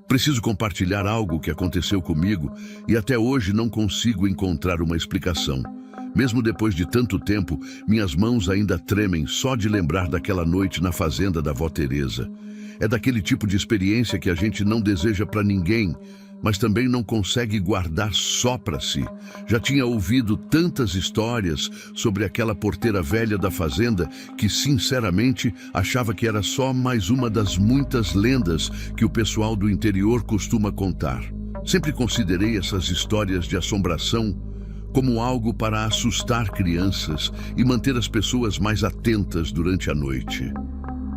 Preciso compartilhar algo que aconteceu comigo e até hoje não consigo encontrar uma explicação. Mesmo depois de tanto tempo, minhas mãos ainda tremem só de lembrar daquela noite na fazenda da vó Teresa. É daquele tipo de experiência que a gente não deseja para ninguém, mas também não consegue guardar só para si. Já tinha ouvido tantas histórias sobre aquela porteira velha da fazenda que, sinceramente, achava que era só mais uma das muitas lendas que o pessoal do interior costuma contar. Sempre considerei essas histórias de assombração como algo para assustar crianças e manter as pessoas mais atentas durante a noite.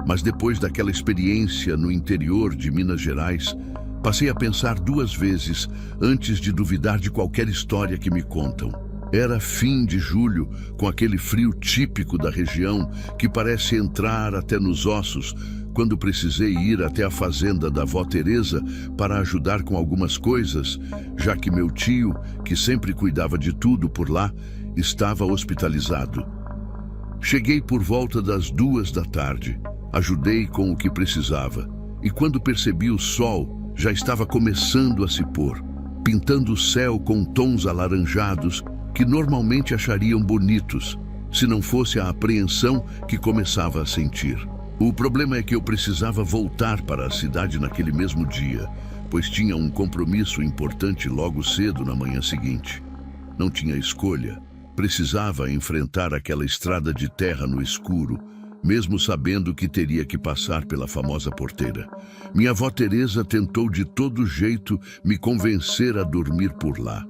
Mas depois daquela experiência no interior de Minas Gerais, passei a pensar duas vezes antes de duvidar de qualquer história que me contam. Era fim de julho, com aquele frio típico da região que parece entrar até nos ossos, quando precisei ir até a fazenda da vó Teresa para ajudar com algumas coisas, já que meu tio, que sempre cuidava de tudo por lá, estava hospitalizado. Cheguei por volta das 2 da tarde, ajudei com o que precisava, e quando percebi o sol, já estava começando a se pôr, pintando o céu com tons alaranjados que normalmente achariam bonitos, se não fosse a apreensão que começava a sentir. O problema é que eu precisava voltar para a cidade naquele mesmo dia, pois tinha um compromisso importante logo cedo na manhã seguinte. Não tinha escolha, precisava enfrentar aquela estrada de terra no escuro, mesmo sabendo que teria que passar pela famosa porteira. Minha avó Teresa tentou de todo jeito me convencer a dormir por lá.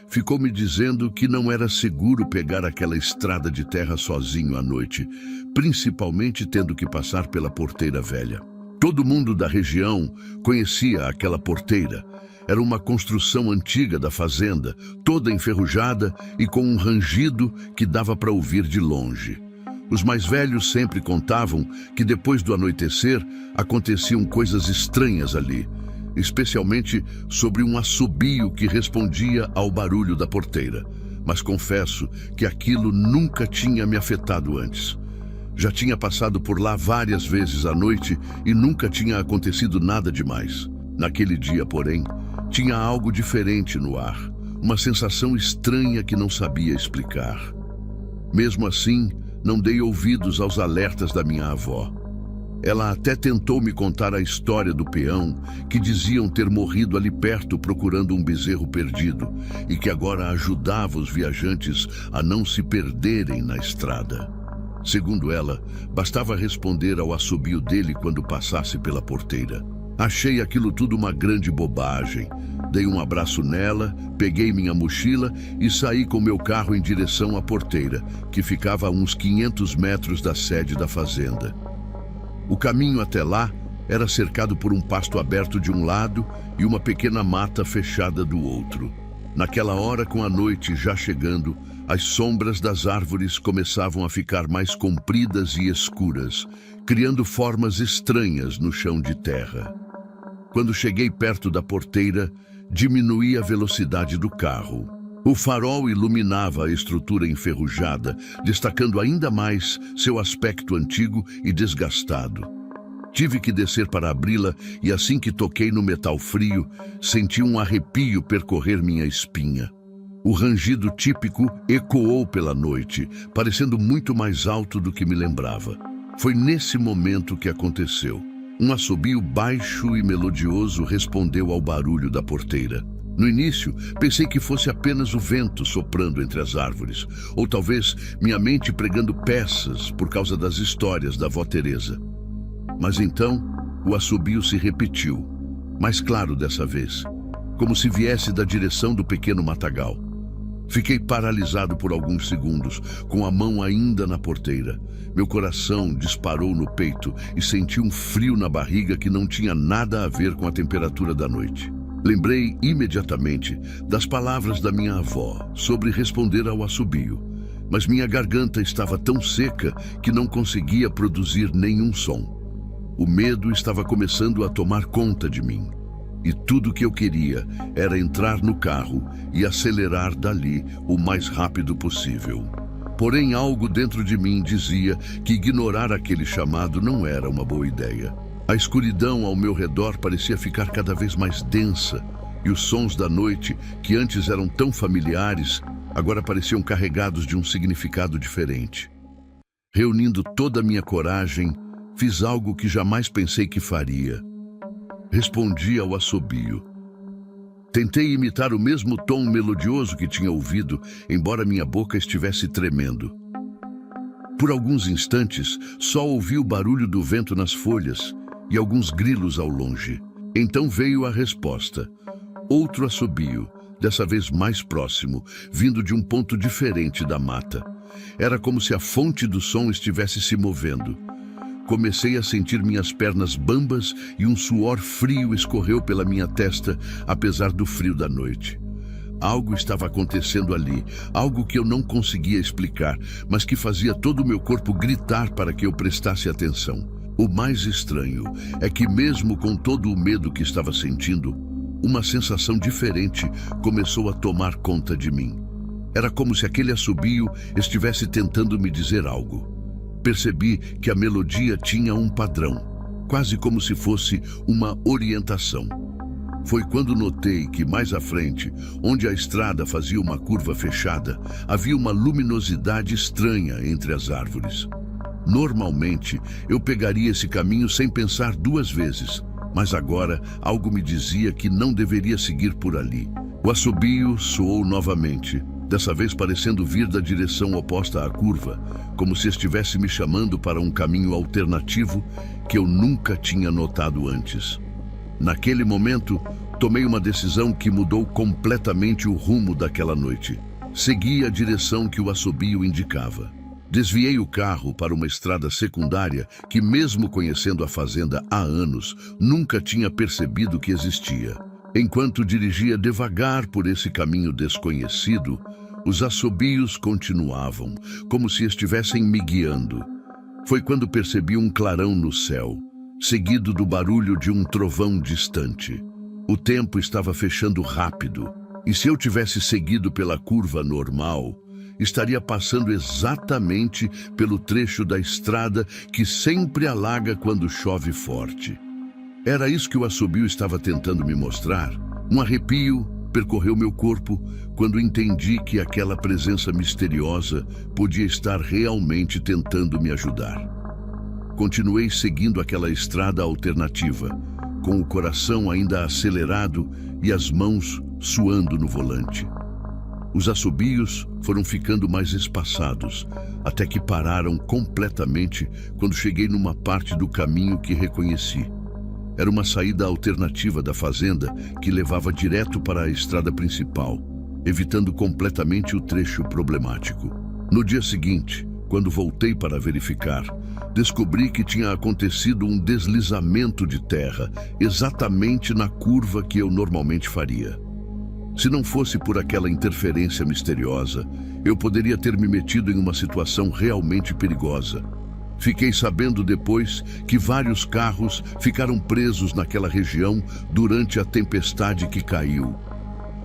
Ficou me dizendo que não era seguro pegar aquela estrada de terra sozinho à noite, principalmente tendo que passar pela porteira velha. Todo mundo da região conhecia aquela porteira. Era uma construção antiga da fazenda, toda enferrujada e com um rangido que dava para ouvir de longe. Os mais velhos sempre contavam que depois do anoitecer aconteciam coisas estranhas ali, especialmente sobre um assobio que respondia ao barulho da porteira. Mas confesso que aquilo nunca tinha me afetado antes. Já tinha passado por lá várias vezes à noite e nunca tinha acontecido nada demais. Naquele dia, porém, tinha algo diferente no ar, uma sensação estranha que não sabia explicar. Mesmo assim, não dei ouvidos aos alertas da minha avó. Ela até tentou me contar a história do peão, que diziam ter morrido ali perto procurando um bezerro perdido e que agora ajudava os viajantes a não se perderem na estrada. Segundo ela, bastava responder ao assobio dele quando passasse pela porteira. Achei aquilo tudo uma grande bobagem. Dei um abraço nela, peguei minha mochila e saí com meu carro em direção à porteira, que ficava a uns 500 metros da sede da fazenda. O caminho até lá era cercado por um pasto aberto de um lado e uma pequena mata fechada do outro. Naquela hora, com a noite já chegando, as sombras das árvores começavam a ficar mais compridas e escuras, criando formas estranhas no chão de terra. Quando cheguei perto da porteira, diminuí a velocidade do carro. O farol iluminava a estrutura enferrujada, destacando ainda mais seu aspecto antigo e desgastado. Tive que descer para abri-la e assim que toquei no metal frio, senti um arrepio percorrer minha espinha. O rangido típico ecoou pela noite, parecendo muito mais alto do que me lembrava. Foi nesse momento que aconteceu. Um assobio baixo e melodioso respondeu ao barulho da porteira. No início, pensei que fosse apenas o vento soprando entre as árvores, ou talvez minha mente pregando peças por causa das histórias da vó Teresa. Mas então, o assobio se repetiu, mais claro dessa vez, como se viesse da direção do pequeno matagal. Fiquei paralisado por alguns segundos, com a mão ainda na porteira. Meu coração disparou no peito e senti um frio na barriga que não tinha nada a ver com a temperatura da noite. Lembrei imediatamente das palavras da minha avó sobre responder ao assobio, mas minha garganta estava tão seca que não conseguia produzir nenhum som. O medo estava começando a tomar conta de mim, e tudo o que eu queria era entrar no carro e acelerar dali o mais rápido possível. Porém, algo dentro de mim dizia que ignorar aquele chamado não era uma boa ideia. A escuridão ao meu redor parecia ficar cada vez mais densa, e os sons da noite, que antes eram tão familiares, agora pareciam carregados de um significado diferente. Reunindo toda a minha coragem, fiz algo que jamais pensei que faria. Respondi ao assobio. Tentei imitar o mesmo tom melodioso que tinha ouvido, embora minha boca estivesse tremendo. Por alguns instantes, só ouvi o barulho do vento nas folhas e alguns grilos ao longe. Então veio a resposta. Outro assobio, dessa vez mais próximo, vindo de um ponto diferente da mata. Era como se a fonte do som estivesse se movendo. Comecei a sentir minhas pernas bambas e um suor frio escorreu pela minha testa, apesar do frio da noite. Algo estava acontecendo ali, algo que eu não conseguia explicar, mas que fazia todo o meu corpo gritar para que eu prestasse atenção. O mais estranho é que, mesmo com todo o medo que estava sentindo, uma sensação diferente começou a tomar conta de mim. Era como se aquele assobio estivesse tentando me dizer algo. Percebi que a melodia tinha um padrão, quase como se fosse uma orientação. Foi quando notei que mais à frente, onde a estrada fazia uma curva fechada, havia uma luminosidade estranha entre as árvores. Normalmente, eu pegaria esse caminho sem pensar duas vezes, mas agora algo me dizia que não deveria seguir por ali. O assobio soou novamente, dessa vez parecendo vir da direção oposta à curva, como se estivesse me chamando para um caminho alternativo que eu nunca tinha notado antes. Naquele momento, tomei uma decisão que mudou completamente o rumo daquela noite. Segui a direção que o assobio indicava. Desviei o carro para uma estrada secundária que, mesmo conhecendo a fazenda há anos, nunca tinha percebido que existia. Enquanto dirigia devagar por esse caminho desconhecido, os assobios continuavam, como se estivessem me guiando. Foi quando percebi um clarão no céu, seguido do barulho de um trovão distante. O tempo estava fechando rápido, e se eu tivesse seguido pela curva normal, estaria passando exatamente pelo trecho da estrada que sempre alaga quando chove forte. Era isso que o assobio estava tentando me mostrar. Um arrepio percorreu meu corpo quando entendi que aquela presença misteriosa podia estar realmente tentando me ajudar. Continuei seguindo aquela estrada alternativa, com o coração ainda acelerado e as mãos suando no volante. Os assobios foram ficando mais espaçados, até que pararam completamente quando cheguei numa parte do caminho que reconheci. Era uma saída alternativa da fazenda que levava direto para a estrada principal, evitando completamente o trecho problemático. No dia seguinte, quando voltei para verificar, descobri que tinha acontecido um deslizamento de terra exatamente na curva que eu normalmente faria. Se não fosse por aquela interferência misteriosa, eu poderia ter me metido em uma situação realmente perigosa. Fiquei sabendo depois que vários carros ficaram presos naquela região durante a tempestade que caiu.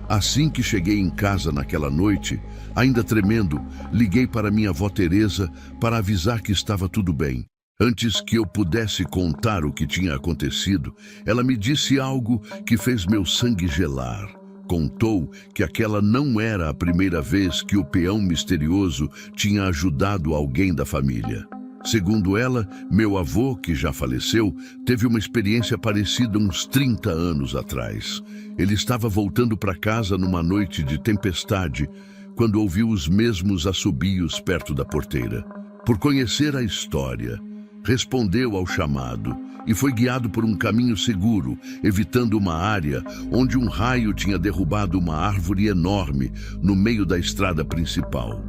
Assim que cheguei em casa naquela noite, ainda tremendo, liguei para minha avó Teresa para avisar que estava tudo bem. Antes que eu pudesse contar o que tinha acontecido, ela me disse algo que fez meu sangue gelar. Contou que aquela não era a primeira vez que o peão misterioso tinha ajudado alguém da família. Segundo ela, meu avô, que já faleceu, teve uma experiência parecida uns 30 anos atrás. Ele estava voltando para casa numa noite de tempestade, quando ouviu os mesmos assobios perto da porteira. Por conhecer a história, respondeu ao chamado e foi guiado por um caminho seguro, evitando uma área onde um raio tinha derrubado uma árvore enorme no meio da estrada principal.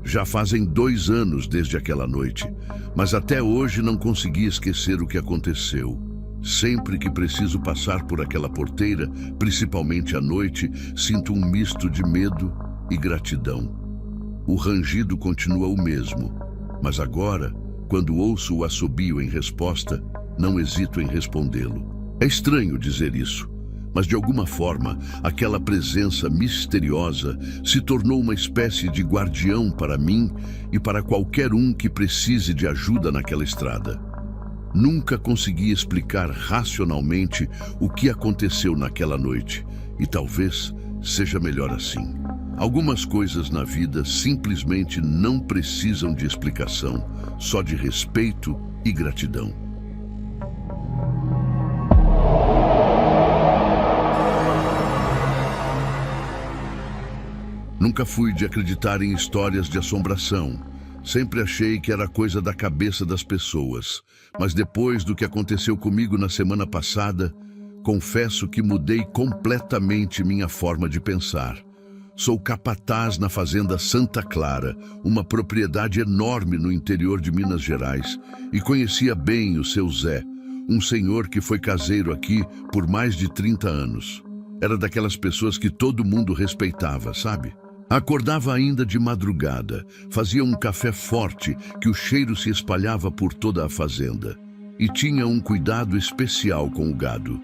Já fazem 2 anos desde aquela noite, mas até hoje não consegui esquecer o que aconteceu. Sempre que preciso passar por aquela porteira, principalmente à noite, sinto um misto de medo e gratidão. O rangido continua o mesmo, mas agora, quando ouço o assobio em resposta, não hesito em respondê-lo. É estranho dizer isso, Mas de alguma forma, aquela presença misteriosa se tornou uma espécie de guardião para mim e para qualquer um que precise de ajuda naquela estrada. Nunca consegui explicar racionalmente o que aconteceu naquela noite, e talvez seja melhor assim. Algumas coisas na vida simplesmente não precisam de explicação, só de respeito e gratidão. Nunca fui de acreditar em histórias de assombração. Sempre achei que era coisa da cabeça das pessoas. Mas depois do que aconteceu comigo na semana passada, confesso que mudei completamente minha forma de pensar. Sou capataz na fazenda Santa Clara, uma propriedade enorme no interior de Minas Gerais, e conhecia bem o seu Zé, um senhor que foi caseiro aqui por mais de 30 anos. Era daquelas pessoas que todo mundo respeitava, sabe? Acordava ainda de madrugada, fazia um café forte que o cheiro se espalhava por toda a fazenda. E tinha um cuidado especial com o gado.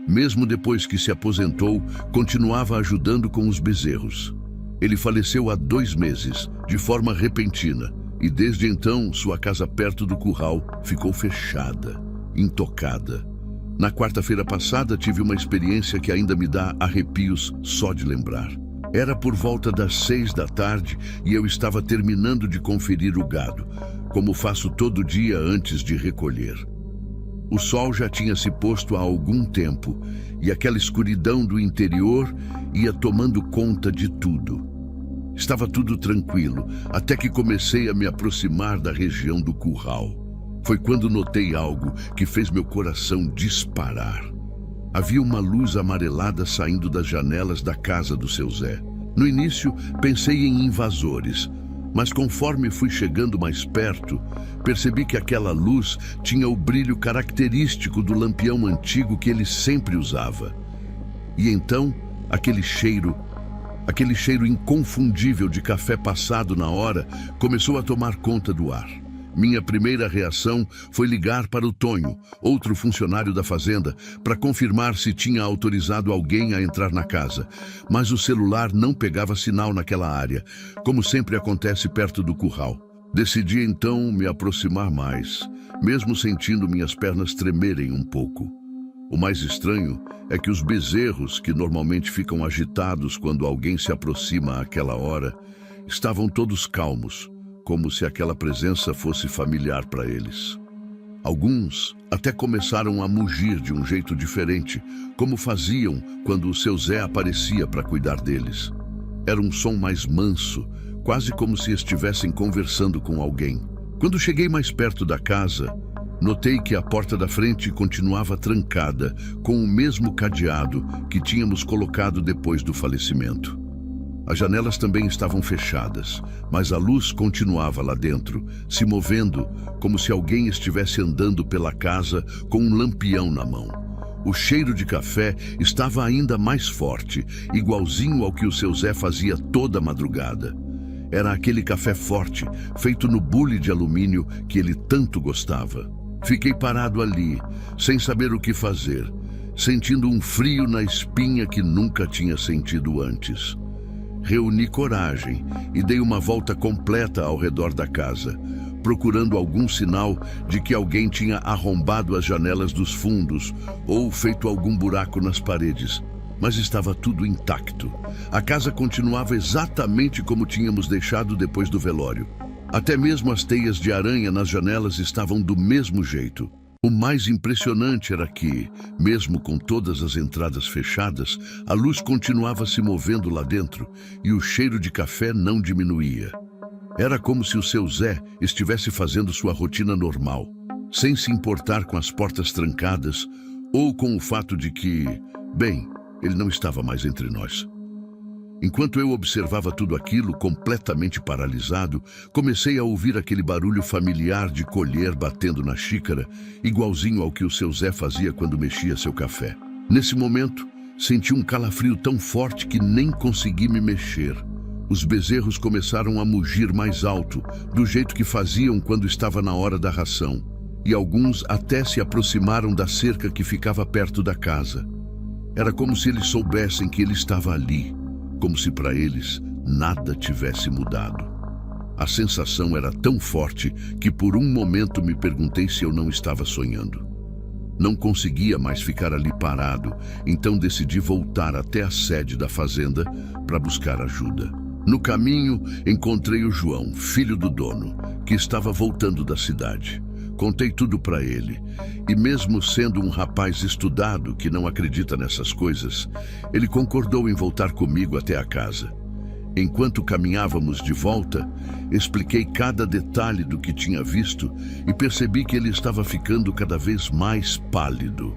Mesmo depois que se aposentou, continuava ajudando com os bezerros. Ele faleceu há 2 meses, de forma repentina, e desde então sua casa perto do curral ficou fechada, intocada. Na quarta-feira passada tive uma experiência que ainda me dá arrepios só de lembrar. Era por volta das 6 da tarde e eu estava terminando de conferir o gado, como faço todo dia antes de recolher. O sol já tinha se posto há algum tempo e aquela escuridão do interior ia tomando conta de tudo. Estava tudo tranquilo, até que comecei a me aproximar da região do curral. Foi quando notei algo que fez meu coração disparar. Havia uma luz amarelada saindo das janelas da casa do seu Zé. No início, pensei em invasores, mas conforme fui chegando mais perto, percebi que aquela luz tinha o brilho característico do lampião antigo que ele sempre usava. E então, aquele cheiro inconfundível de café passado na hora, começou a tomar conta do ar. Minha primeira reação foi ligar para o Tonho, outro funcionário da fazenda, para confirmar se tinha autorizado alguém a entrar na casa. Mas o celular não pegava sinal naquela área, como sempre acontece perto do curral. Decidi então me aproximar mais, mesmo sentindo minhas pernas tremerem um pouco. O mais estranho é que os bezerros, que normalmente ficam agitados quando alguém se aproxima àquela hora, estavam todos calmos, como se aquela presença fosse familiar para eles. Alguns até começaram a mugir de um jeito diferente, como faziam quando o seu Zé aparecia para cuidar deles. Era um som mais manso, quase como se estivessem conversando com alguém. Quando cheguei mais perto da casa, notei que a porta da frente continuava trancada, com o mesmo cadeado que tínhamos colocado depois do falecimento. As janelas também estavam fechadas, mas a luz continuava lá dentro, se movendo como se alguém estivesse andando pela casa com um lampião na mão. O cheiro de café estava ainda mais forte, igualzinho ao que o seu Zé fazia toda madrugada. Era aquele café forte, feito no bule de alumínio que ele tanto gostava. Fiquei parado ali, sem saber o que fazer, sentindo um frio na espinha que nunca tinha sentido antes. Reuni coragem e dei uma volta completa ao redor da casa, procurando algum sinal de que alguém tinha arrombado as janelas dos fundos ou feito algum buraco nas paredes, mas estava tudo intacto. A casa continuava exatamente como tínhamos deixado depois do velório. Até mesmo as teias de aranha nas janelas estavam do mesmo jeito. O mais impressionante era que, mesmo com todas as entradas fechadas, a luz continuava se movendo lá dentro e o cheiro de café não diminuía. Era como se o seu Zé estivesse fazendo sua rotina normal, sem se importar com as portas trancadas ou com o fato de que, bem, ele não estava mais entre nós. Enquanto eu observava tudo aquilo, completamente paralisado, comecei a ouvir aquele barulho familiar de colher batendo na xícara, igualzinho ao que o seu Zé fazia quando mexia seu café. Nesse momento, senti um calafrio tão forte que nem consegui me mexer. Os bezerros começaram a mugir mais alto, do jeito que faziam quando estava na hora da ração, e alguns até se aproximaram da cerca que ficava perto da casa. Era como se eles soubessem que ele estava ali, como se para eles nada tivesse mudado. A sensação era tão forte que por um momento me perguntei se eu não estava sonhando. Não conseguia mais ficar ali parado, então decidi voltar até a sede da fazenda para buscar ajuda. No caminho, encontrei o João, filho do dono, que estava voltando da cidade. Contei tudo para ele, e mesmo sendo um rapaz estudado que não acredita nessas coisas, ele concordou em voltar comigo até a casa. Enquanto caminhávamos de volta, expliquei cada detalhe do que tinha visto e percebi que ele estava ficando cada vez mais pálido.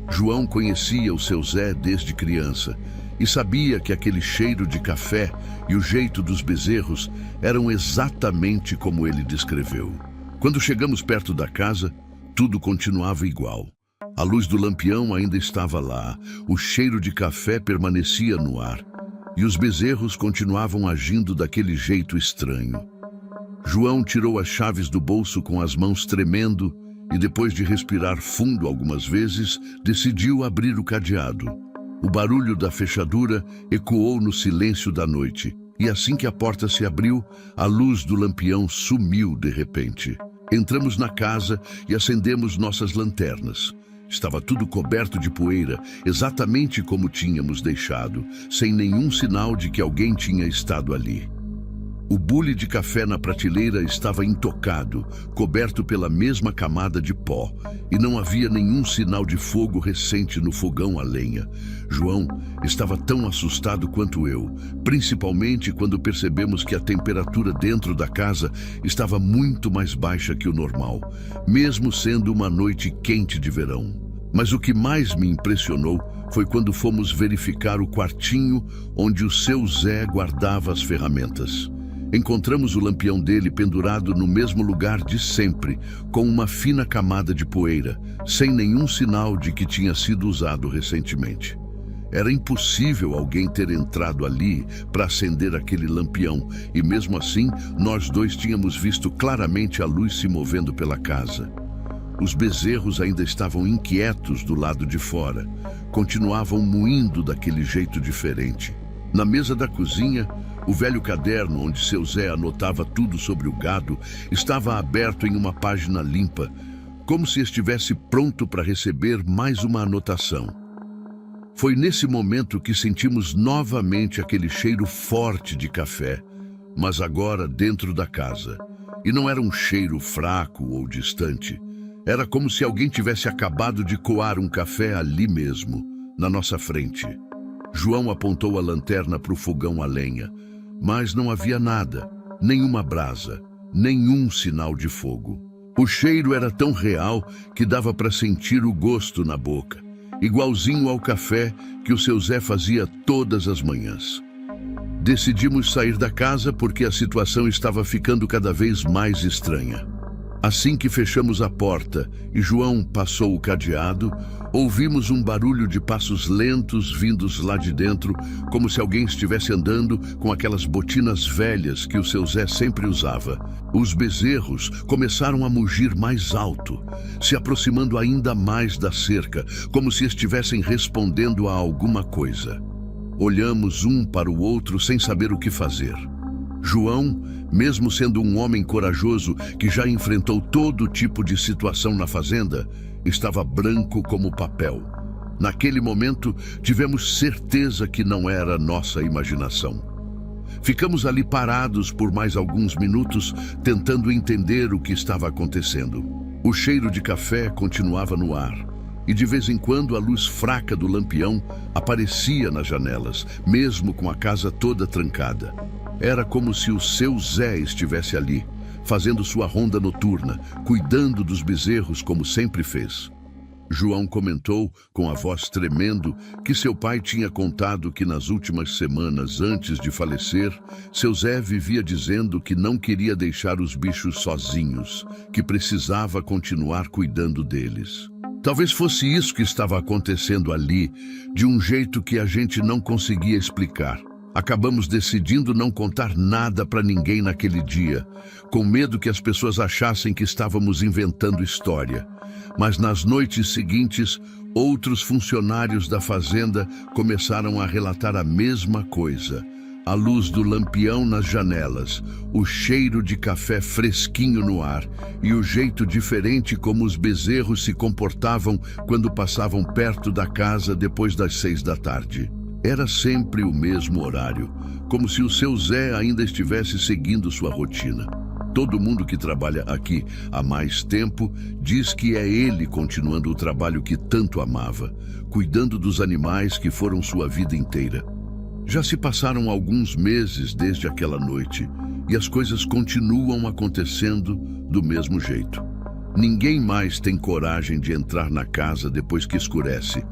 João conhecia o seu Zé desde criança e sabia que aquele cheiro de café e o jeito dos bezerros eram exatamente como ele descreveu. Quando chegamos perto da casa, tudo continuava igual. A luz do lampião ainda estava lá, o cheiro de café permanecia no ar e os bezerros continuavam agindo daquele jeito estranho. João tirou as chaves do bolso com as mãos tremendo e, depois de respirar fundo algumas vezes, decidiu abrir o cadeado. O barulho da fechadura ecoou no silêncio da noite e, assim que a porta se abriu, a luz do lampião sumiu de repente. Entramos na casa e acendemos nossas lanternas. Estava tudo coberto de poeira, exatamente como tínhamos deixado, sem nenhum sinal de que alguém tinha estado ali. O bule de café na prateleira estava intocado, coberto pela mesma camada de pó, e não havia nenhum sinal de fogo recente no fogão a lenha. João estava tão assustado quanto eu, principalmente quando percebemos que a temperatura dentro da casa estava muito mais baixa que o normal, mesmo sendo uma noite quente de verão. Mas o que mais me impressionou foi quando fomos verificar o quartinho onde o seu Zé guardava as ferramentas. Encontramos o lampião dele pendurado no mesmo lugar de sempre, com uma fina camada de poeira, sem nenhum sinal de que tinha sido usado recentemente. Era impossível alguém ter entrado ali para acender aquele lampião, e mesmo assim, nós dois tínhamos visto claramente a luz se movendo pela casa. Os bezerros ainda estavam inquietos do lado de fora, continuavam moindo daquele jeito diferente. Na mesa da cozinha, o velho caderno onde seu Zé anotava tudo sobre o gado estava aberto em uma página limpa, como se estivesse pronto para receber mais uma anotação. Foi nesse momento que sentimos novamente aquele cheiro forte de café, mas agora dentro da casa. E não era um cheiro fraco ou distante. Era como se alguém tivesse acabado de coar um café ali mesmo, na nossa frente. João apontou a lanterna para o fogão a lenha, mas não havia nada, nenhuma brasa, nenhum sinal de fogo. O cheiro era tão real que dava para sentir o gosto na boca, igualzinho ao café que o seu Zé fazia todas as manhãs. Decidimos sair da casa porque a situação estava ficando cada vez mais estranha. Assim que fechamos a porta e João passou o cadeado, ouvimos um barulho de passos lentos vindos lá de dentro, como se alguém estivesse andando com aquelas botinas velhas que o seu Zé sempre usava. Os bezerros começaram a mugir mais alto, se aproximando ainda mais da cerca, como se estivessem respondendo a alguma coisa. Olhamos um para o outro sem saber o que fazer. João, mesmo sendo um homem corajoso que já enfrentou todo tipo de situação na fazenda, estava branco como papel. Naquele momento, tivemos certeza que não era nossa imaginação. Ficamos ali parados por mais alguns minutos, tentando entender o que estava acontecendo. O cheiro de café continuava no ar, e de vez em quando a luz fraca do lampião aparecia nas janelas, mesmo com a casa toda trancada. Era como se o seu Zé estivesse ali, fazendo sua ronda noturna, cuidando dos bezerros como sempre fez. João comentou, com a voz tremendo, que seu pai tinha contado que nas últimas semanas antes de falecer, seu Zé vivia dizendo que não queria deixar os bichos sozinhos, que precisava continuar cuidando deles. Talvez fosse isso que estava acontecendo ali, de um jeito que a gente não conseguia explicar. Acabamos decidindo não contar nada para ninguém naquele dia, com medo que as pessoas achassem que estávamos inventando história. Mas nas noites seguintes, outros funcionários da fazenda começaram a relatar a mesma coisa. A luz do lampião nas janelas, o cheiro de café fresquinho no ar e o jeito diferente como os bezerros se comportavam quando passavam perto da casa depois das 6 da tarde. Era sempre o mesmo horário, como se o seu Zé ainda estivesse seguindo sua rotina. Todo mundo que trabalha aqui há mais tempo diz que é ele continuando o trabalho que tanto amava, cuidando dos animais que foram sua vida inteira. Já se passaram alguns meses desde aquela noite e as coisas continuam acontecendo do mesmo jeito. Ninguém mais tem coragem de entrar na casa depois que escurece,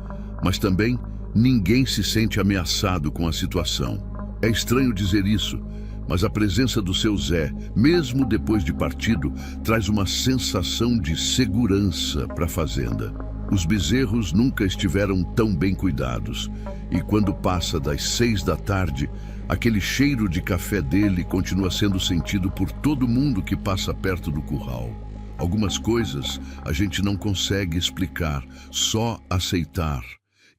mas também ninguém se sente ameaçado com a situação. É estranho dizer isso, mas a presença do seu Zé, mesmo depois de partido, traz uma sensação de segurança para a fazenda. Os bezerros nunca estiveram tão bem cuidados, e quando passa das 6 da tarde, aquele cheiro de café dele continua sendo sentido por todo mundo que passa perto do curral. Algumas coisas a gente não consegue explicar, só aceitar.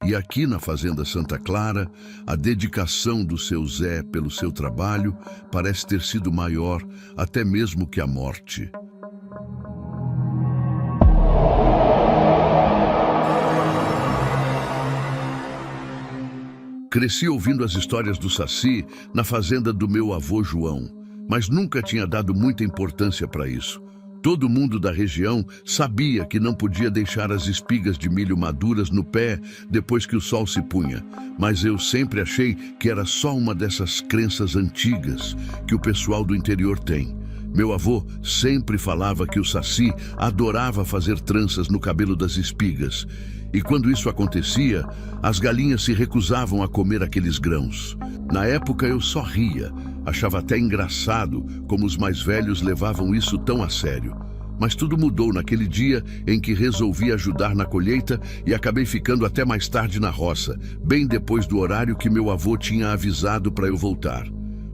E aqui na Fazenda Santa Clara, a dedicação do seu Zé pelo seu trabalho parece ter sido maior até mesmo que a morte. Cresci ouvindo as histórias do Saci na fazenda do meu avô João, mas nunca tinha dado muita importância para isso. Todo mundo da região sabia que não podia deixar as espigas de milho maduras no pé depois que o sol se punha, mas eu sempre achei que era só uma dessas crenças antigas que o pessoal do interior tem. Meu avô sempre falava que o Saci adorava fazer tranças no cabelo das espigas, e quando isso acontecia, as galinhas se recusavam a comer aqueles grãos. Na época eu só ria, achava até engraçado como os mais velhos levavam isso tão a sério. Mas tudo mudou naquele dia em que resolvi ajudar na colheita e acabei ficando até mais tarde na roça, bem depois do horário que meu avô tinha avisado para eu voltar.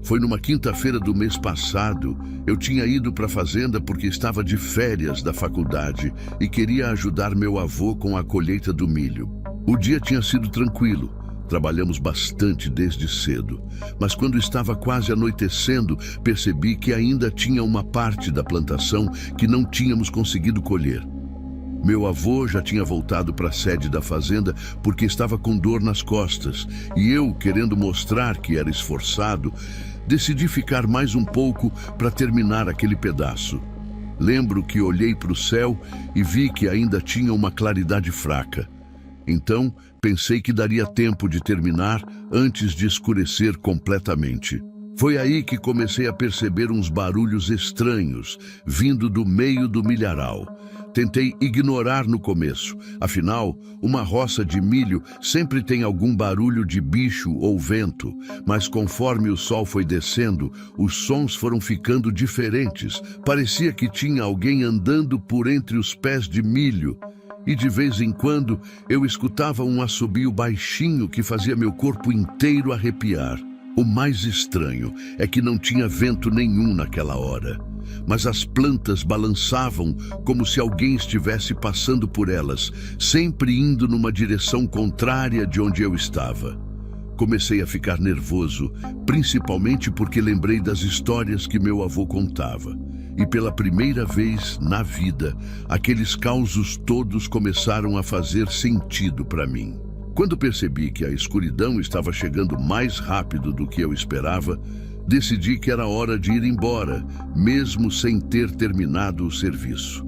Foi numa quinta-feira do mês passado. Eu tinha ido para a fazenda porque estava de férias da faculdade e queria ajudar meu avô com a colheita do milho. O dia tinha sido tranquilo. Trabalhamos bastante desde cedo, mas quando estava quase anoitecendo, percebi que ainda tinha uma parte da plantação que não tínhamos conseguido colher. Meu avô já tinha voltado para a sede da fazenda porque estava com dor nas costas, e eu, querendo mostrar que era esforçado, decidi ficar mais um pouco para terminar aquele pedaço. Lembro que olhei para o céu e vi que ainda tinha uma claridade fraca. Então, pensei que daria tempo de terminar antes de escurecer completamente. Foi aí que comecei a perceber uns barulhos estranhos vindo do meio do milharal. Tentei ignorar no começo, afinal, uma roça de milho sempre tem algum barulho de bicho ou vento, mas conforme o sol foi descendo, os sons foram ficando diferentes. Parecia que tinha alguém andando por entre os pés de milho. E de vez em quando eu escutava um assobio baixinho que fazia meu corpo inteiro arrepiar. O mais estranho é que não tinha vento nenhum naquela hora, mas as plantas balançavam como se alguém estivesse passando por elas, sempre indo numa direção contrária de onde eu estava. Comecei a ficar nervoso, principalmente porque lembrei das histórias que meu avô contava. E pela primeira vez na vida, aqueles causos todos começaram a fazer sentido para mim. Quando percebi que a escuridão estava chegando mais rápido do que eu esperava, decidi que era hora de ir embora, mesmo sem ter terminado o serviço.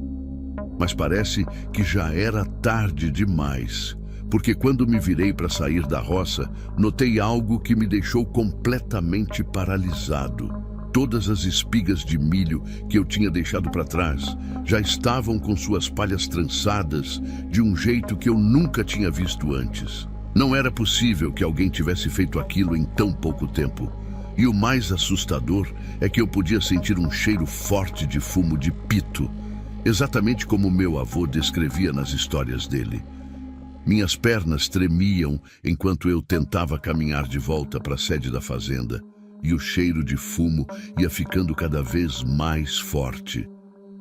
Mas parece que já era tarde demais, porque quando me virei para sair da roça, notei algo que me deixou completamente paralisado. Todas as espigas de milho que eu tinha deixado para trás já estavam com suas palhas trançadas de um jeito que eu nunca tinha visto antes. Não era possível que alguém tivesse feito aquilo em tão pouco tempo. E o mais assustador é que eu podia sentir um cheiro forte de fumo de pito, exatamente como meu avô descrevia nas histórias dele. Minhas pernas tremiam enquanto eu tentava caminhar de volta para a sede da fazenda, e o cheiro de fumo ia ficando cada vez mais forte.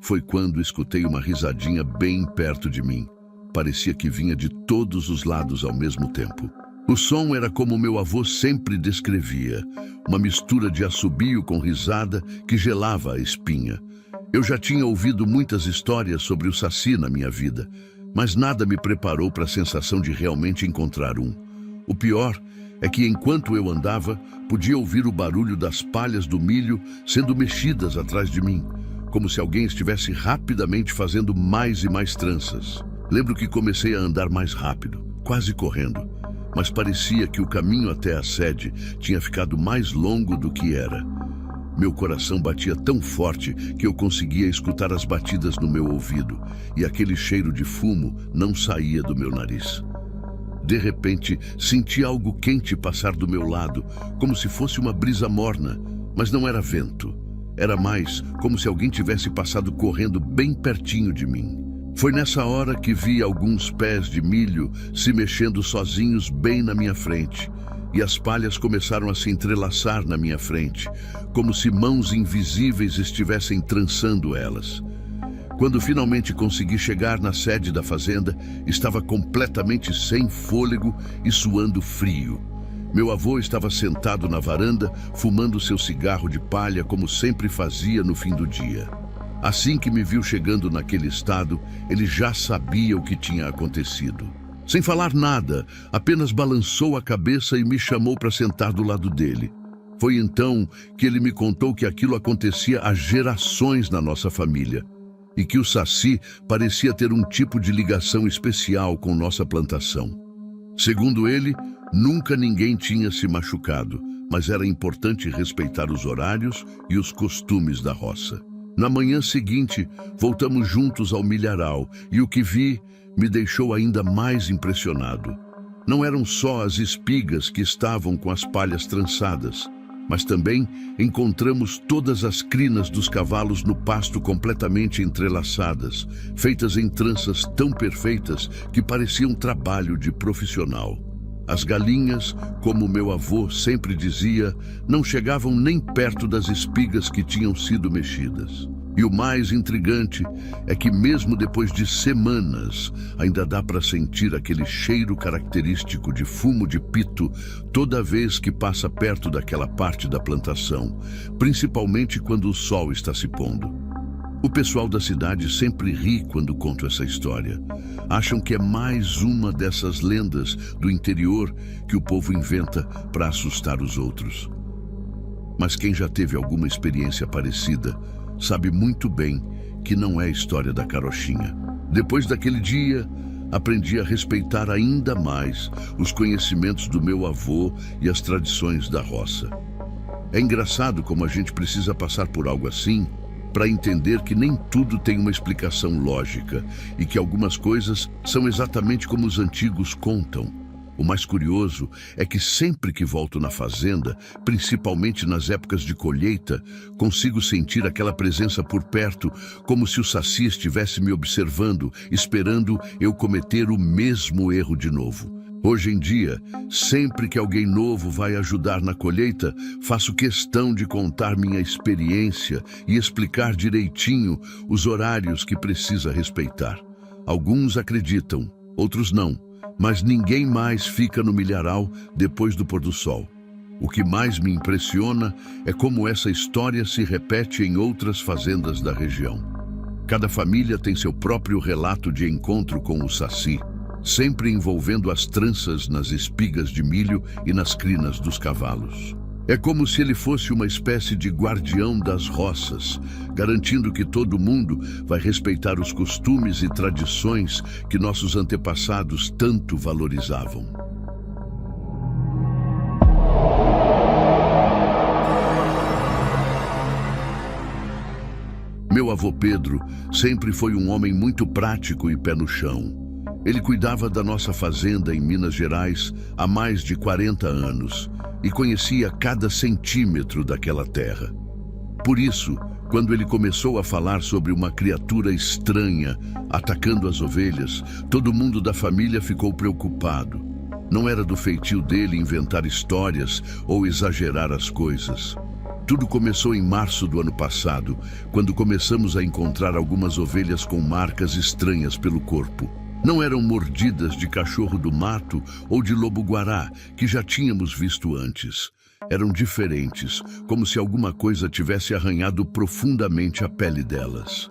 Foi quando escutei uma risadinha bem perto de mim. Parecia que vinha de todos os lados ao mesmo tempo. O som era como meu avô sempre descrevia, uma mistura de assobio com risada que gelava a espinha. Eu já tinha ouvido muitas histórias sobre o Saci na minha vida, mas nada me preparou para a sensação de realmente encontrar um. O pior é que enquanto eu andava, podia ouvir o barulho das palhas do milho sendo mexidas atrás de mim, como se alguém estivesse rapidamente fazendo mais e mais tranças. Lembro que comecei a andar mais rápido, quase correndo, mas parecia que o caminho até a sede tinha ficado mais longo do que era. Meu coração batia tão forte que eu conseguia escutar as batidas no meu ouvido, e aquele cheiro de fumo não saía do meu nariz. De repente, senti algo quente passar do meu lado, como se fosse uma brisa morna, mas não era vento. Era mais como se alguém tivesse passado correndo bem pertinho de mim. Foi nessa hora que vi alguns pés de milho se mexendo sozinhos bem na minha frente, e as palhas começaram a se entrelaçar na minha frente, como se mãos invisíveis estivessem trançando elas. Quando finalmente consegui chegar na sede da fazenda, estava completamente sem fôlego e suando frio. Meu avô estava sentado na varanda, fumando seu cigarro de palha como sempre fazia no fim do dia. Assim que me viu chegando naquele estado, ele já sabia o que tinha acontecido. Sem falar nada, apenas balançou a cabeça e me chamou para sentar do lado dele. Foi então que ele me contou que aquilo acontecia há gerações na nossa família, e que o Saci parecia ter um tipo de ligação especial com nossa plantação. Segundo ele, nunca ninguém tinha se machucado, mas era importante respeitar os horários e os costumes da roça. Na manhã seguinte, voltamos juntos ao milharal, e o que vi me deixou ainda mais impressionado. Não eram só as espigas que estavam com as palhas trançadas, mas também encontramos todas as crinas dos cavalos no pasto completamente entrelaçadas, feitas em tranças tão perfeitas que pareciam trabalho de profissional. As galinhas, como meu avô sempre dizia, não chegavam nem perto das espigas que tinham sido mexidas. E o mais intrigante é que mesmo depois de semanas, ainda dá para sentir aquele cheiro característico de fumo de pito toda vez que passa perto daquela parte da plantação, principalmente quando o sol está se pondo. O pessoal da cidade sempre ri quando conto essa história. Acham que é mais uma dessas lendas do interior que o povo inventa para assustar os outros. Mas quem já teve alguma experiência parecida sabe muito bem que não é história da carochinha. Depois daquele dia, aprendi a respeitar ainda mais os conhecimentos do meu avô e as tradições da roça. É engraçado como a gente precisa passar por algo assim para entender que nem tudo tem uma explicação lógica e que algumas coisas são exatamente como os antigos contam. O mais curioso é que sempre que volto na fazenda, principalmente nas épocas de colheita, consigo sentir aquela presença por perto, como se o Saci estivesse me observando, esperando eu cometer o mesmo erro de novo. Hoje em dia, sempre que alguém novo vai ajudar na colheita, faço questão de contar minha experiência e explicar direitinho os horários que precisa respeitar. Alguns acreditam, outros não, mas ninguém mais fica no milharal depois do pôr do sol. O que mais me impressiona é como essa história se repete em outras fazendas da região. Cada família tem seu próprio relato de encontro com o Saci, sempre envolvendo as tranças nas espigas de milho e nas crinas dos cavalos. É como se ele fosse uma espécie de guardião das roças, garantindo que todo mundo vai respeitar os costumes e tradições que nossos antepassados tanto valorizavam. Meu avô Pedro sempre foi um homem muito prático e pé no chão. Ele cuidava da nossa fazenda em Minas Gerais há mais de 40 anos e conhecia cada centímetro daquela terra. Por isso, Quando ele começou a falar sobre uma criatura estranha atacando as ovelhas, todo mundo da família ficou preocupado. Não era do feitio dele inventar histórias ou exagerar as coisas. Tudo começou em março do ano passado, quando começamos a encontrar algumas ovelhas com marcas estranhas pelo corpo. Não eram mordidas de cachorro do mato ou de lobo-guará, que já tínhamos visto antes. Eram diferentes, como se alguma coisa tivesse arranhado profundamente a pele delas.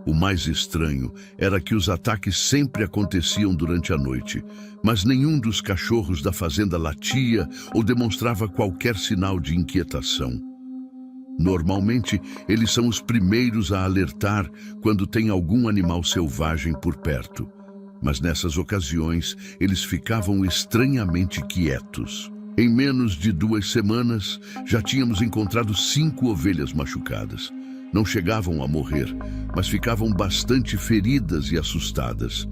O mais estranho era que os ataques sempre aconteciam durante a noite, mas nenhum dos cachorros da fazenda latia ou demonstrava qualquer sinal de inquietação. Normalmente, eles são os primeiros a alertar quando tem algum animal selvagem por perto. Mas nessas ocasiões, eles ficavam estranhamente quietos. Em menos de 2 semanas, já tínhamos encontrado 5 ovelhas machucadas. Não chegavam a morrer, mas ficavam bastante feridas e assustadas.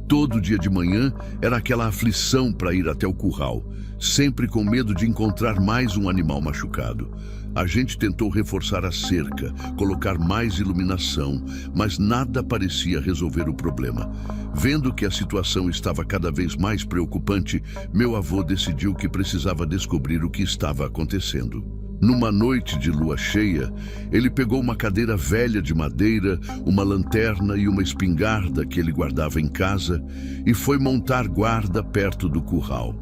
Todo dia de manhã era aquela aflição para ir até o curral, sempre com medo de encontrar mais um animal machucado. A gente tentou reforçar a cerca, colocar mais iluminação, mas nada parecia resolver o problema. Vendo que a situação estava cada vez mais preocupante, meu avô decidiu que precisava descobrir o que estava acontecendo. Numa noite de lua cheia, ele pegou uma cadeira velha de madeira, uma lanterna e uma espingarda que ele guardava em casa e foi montar guarda perto do curral.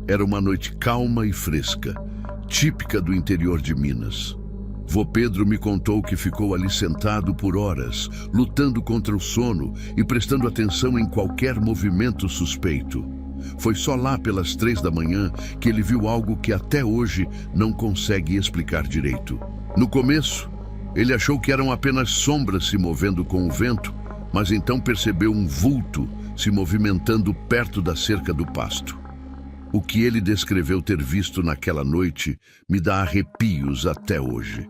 Era uma noite calma e fresca, típica do interior de Minas. Vô Pedro me contou que ficou ali sentado por horas, lutando contra o sono e prestando atenção em qualquer movimento suspeito. Foi só lá pelas 3 da manhã que ele viu algo que até hoje não consegue explicar direito. No começo, ele achou que eram apenas sombras se movendo com o vento, mas então percebeu um vulto se movimentando perto da cerca do pasto. O que ele descreveu ter visto naquela noite me dá arrepios até hoje.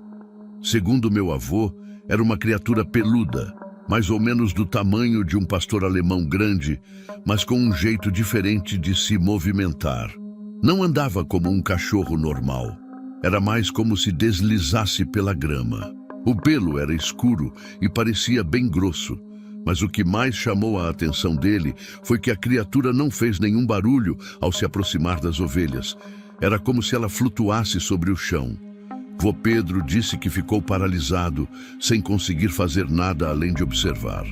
Segundo meu avô, era uma criatura peluda, mais ou menos do tamanho de um pastor alemão grande, mas com um jeito diferente de se movimentar. Não andava como um cachorro normal. Era mais como se deslizasse pela grama. O pelo era escuro e parecia bem grosso, mas o que mais chamou a atenção dele foi que a criatura não fez nenhum barulho ao se aproximar das ovelhas. Era como se ela flutuasse sobre o chão. Vô Pedro disse que ficou paralisado, sem conseguir fazer nada além de observar.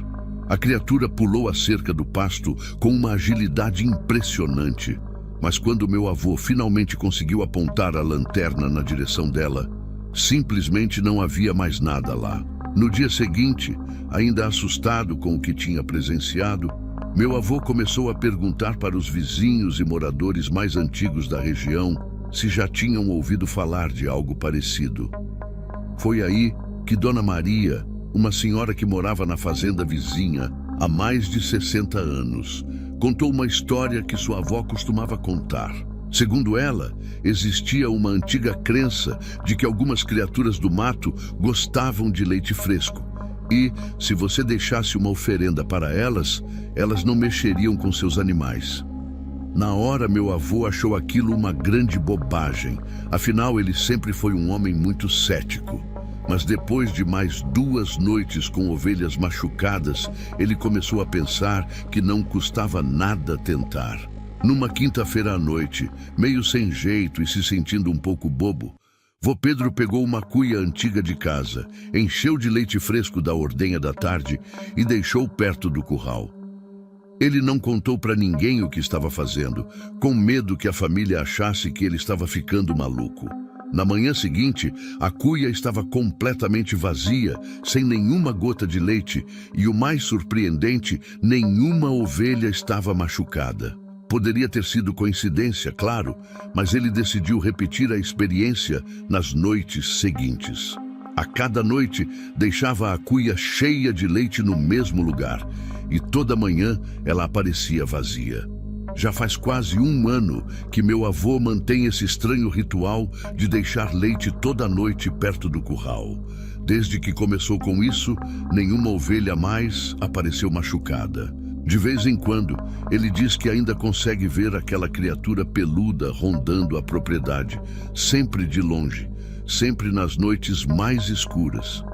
A criatura pulou a cerca do pasto com uma agilidade impressionante, mas quando meu avô finalmente conseguiu apontar a lanterna na direção dela, simplesmente não havia mais nada lá. No dia seguinte, ainda assustado com o que tinha presenciado, meu avô começou a perguntar para os vizinhos e moradores mais antigos da região se já tinham ouvido falar de algo parecido. Foi aí que Dona Maria, uma senhora que morava na fazenda vizinha há mais de 60 anos, contou uma história que sua avó costumava contar. Segundo ela, existia uma antiga crença de que algumas criaturas do mato gostavam de leite fresco e, se você deixasse uma oferenda para elas, elas não mexeriam com seus animais. Na hora, meu avô achou aquilo uma grande bobagem, afinal ele sempre foi um homem muito cético. Mas depois de mais 2 noites com ovelhas machucadas, ele começou a pensar que não custava nada tentar. Numa quinta-feira à noite, meio sem jeito e se sentindo um pouco bobo, vô Pedro pegou uma cuia antiga de casa, encheu de leite fresco da ordenha da tarde e deixou perto do curral. Ele não contou para ninguém o que estava fazendo, com medo que a família achasse que ele estava ficando maluco. Na manhã seguinte, a cuia estava completamente vazia, sem nenhuma gota de leite, e o mais surpreendente, nenhuma ovelha estava machucada. Poderia ter sido coincidência, claro, mas ele decidiu repetir a experiência nas noites seguintes. A cada noite, deixava a cuia cheia de leite no mesmo lugar, e toda manhã ela aparecia vazia. Já faz quase 1 ano que meu avô mantém esse estranho ritual de deixar leite toda noite perto do curral. Desde que começou com isso, nenhuma ovelha mais apareceu machucada. De vez em quando, ele diz que ainda consegue ver aquela criatura peluda rondando a propriedade, sempre de longe, sempre nas noites mais escuras.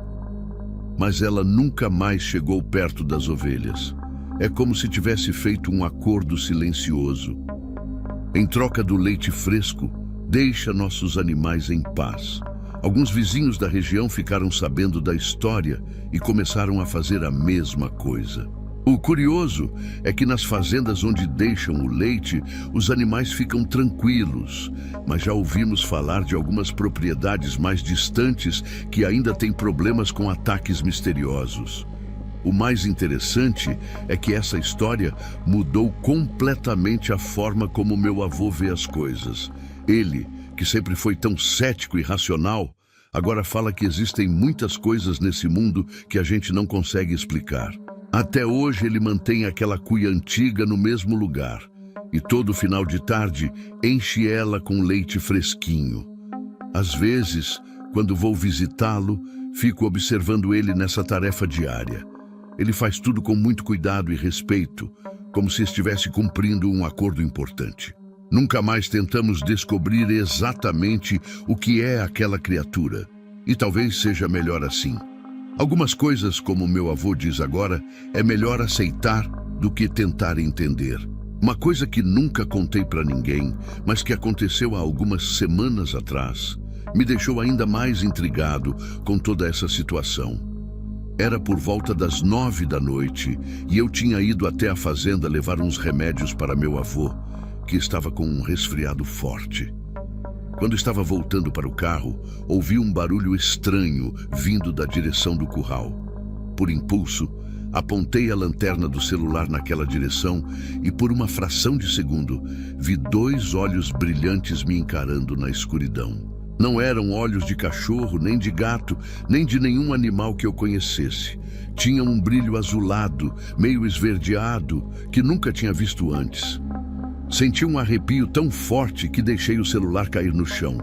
mas ela nunca mais chegou perto das ovelhas. É como se tivesse feito um acordo silencioso. Em troca do leite fresco, deixa nossos animais em paz. Alguns vizinhos da região ficaram sabendo da história e começaram a fazer a mesma coisa. O curioso é que nas fazendas onde deixam o leite, os animais ficam tranquilos, mas já ouvimos falar de algumas propriedades mais distantes que ainda têm problemas com ataques misteriosos. O mais interessante é que essa história mudou completamente a forma como meu avô vê as coisas. Ele, que sempre foi tão cético e racional, agora fala que existem muitas coisas nesse mundo que a gente não consegue explicar. Até hoje ele mantém aquela cuia antiga no mesmo lugar e todo final de tarde enche ela com leite fresquinho. Às vezes, quando vou visitá-lo, fico observando ele nessa tarefa diária. Ele faz tudo com muito cuidado e respeito, como se estivesse cumprindo um acordo importante. Nunca mais tentamos descobrir exatamente o que é aquela criatura, e talvez seja melhor assim. Algumas coisas, como meu avô diz agora, é melhor aceitar do que tentar entender. Uma coisa que nunca contei para ninguém, mas que aconteceu há algumas semanas atrás, me deixou ainda mais intrigado com toda essa situação. Era por volta das 9 da noite e eu tinha ido até a fazenda levar uns remédios para meu avô, que estava com um resfriado forte. Quando estava voltando para o carro, ouvi um barulho estranho vindo da direção do curral. Por impulso, apontei a lanterna do celular naquela direção e por uma fração de segundo, vi 2 olhos brilhantes me encarando na escuridão. Não eram olhos de cachorro, nem de gato, nem de nenhum animal que eu conhecesse. Tinham um brilho azulado, meio esverdeado, que nunca tinha visto antes. Senti um arrepio tão forte que deixei o celular cair no chão.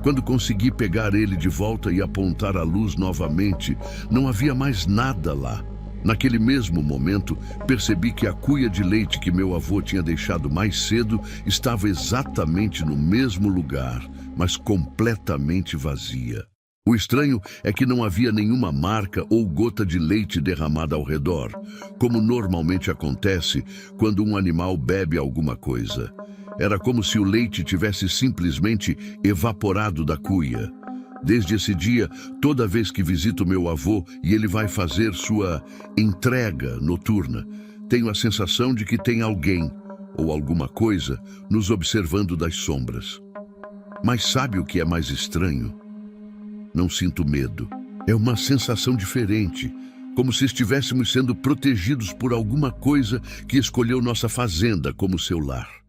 Quando consegui pegar ele de volta e apontar a luz novamente, não havia mais nada lá. Naquele mesmo momento, percebi que a cuia de leite que meu avô tinha deixado mais cedo estava exatamente no mesmo lugar, mas completamente vazia. O estranho é que não havia nenhuma marca ou gota de leite derramada ao redor, como normalmente acontece quando um animal bebe alguma coisa. Era como se o leite tivesse simplesmente evaporado da cuia. Desde esse dia, toda vez que visito meu avô e ele vai fazer sua entrega noturna, tenho a sensação de que tem alguém ou alguma coisa nos observando das sombras. Mas sabe o que é mais estranho? Não sinto medo. É uma sensação diferente, como se estivéssemos sendo protegidos por alguma coisa que escolheu nossa fazenda como seu lar.